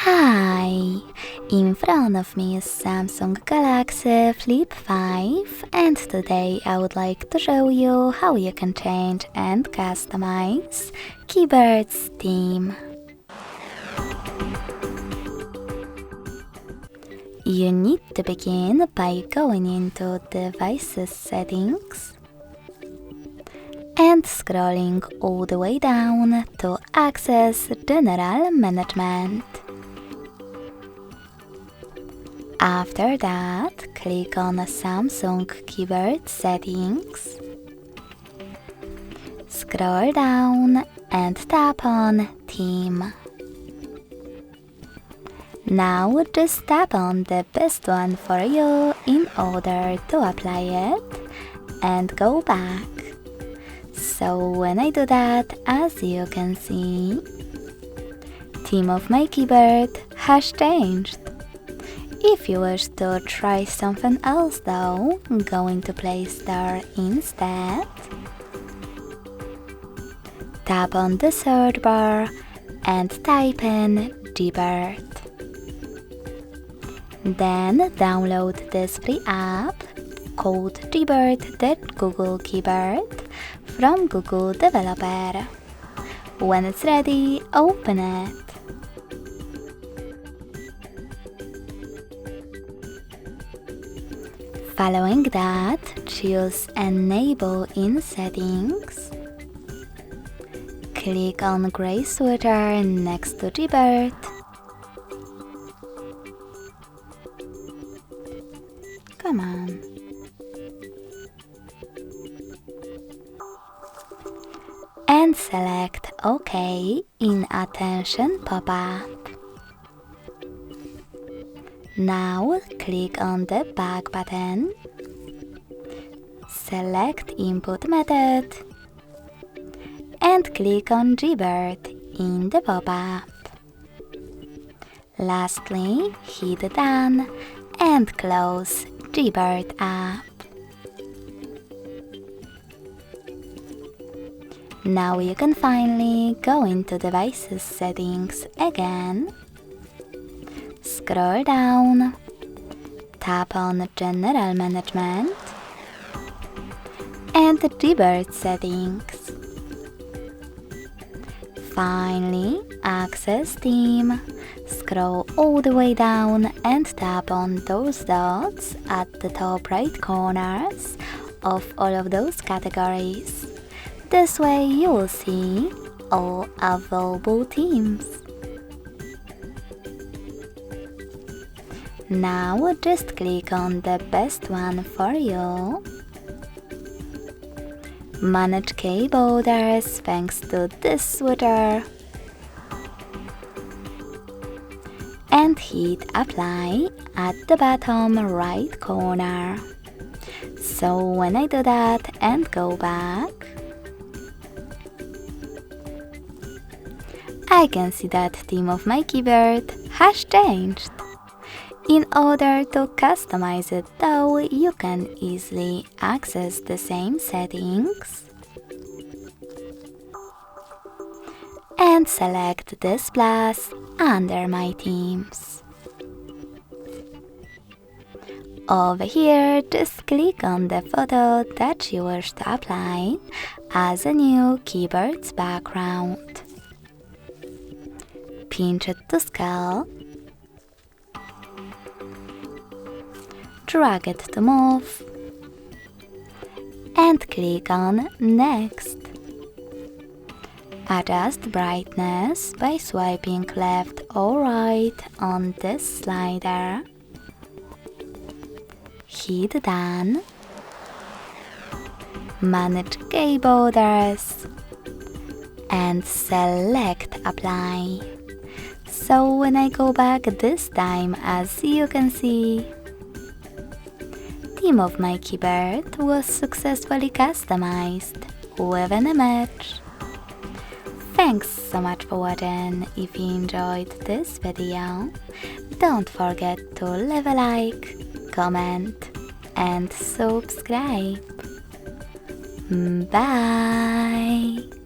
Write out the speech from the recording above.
Hi! In front of me is Samsung Galaxy Flip5 and today I would like to show you how you can change and customize keyboard's theme. You need to begin by going into Devices Settings and scrolling all the way down to access General Management. After that, click on Samsung Keyboard Settings, scroll down and tap on Theme. Now just tap on the best one for you in order to apply it and go back. So when I do that, as you can see, theme of my keyboard has changed. If you wish to try something else though, go into Play Store instead. Tap on the search bar and type in Keyboard. Then download this free app called Keyboard the Google Keyboard from Google Developer. When it's ready, open it. Following that, choose Enable in Settings. Click on gray switcher next to Keyboard. Come on. And select OK in Attention pop-up. Now click on the back button, select Input Method, and click on Keyboard in the pop-up. Lastly, hit Done and close Keyboard app. Now you can finally go into Devices Settings again, scroll down, tap on General Management and Keyboard Settings. Finally, access Theme, scroll all the way down and tap on those dots at the top right corners of all of those categories. This way you will see all available themes. Now just click on the best one for you. Manage key borders thanks to this switcher. And hit Apply at the bottom right corner. So when I do that and go back, I can see that theme of my keyboard has changed. In order to customize it though, you can easily access the same settings and select this plus under My Themes. Over here, just click on the photo that you wish to apply as a new keyboard's background. Pinch it to scale, drag it to move, and click on Next. Adjust brightness by swiping left or right on this slider. Hit Done. Manage key borders and select Apply. So when I go back this time, as you can see, theme of my keyboard was successfully customized with an image. Thanks so much for watching. If you enjoyed this video, don't forget to leave a like, comment and subscribe. Bye!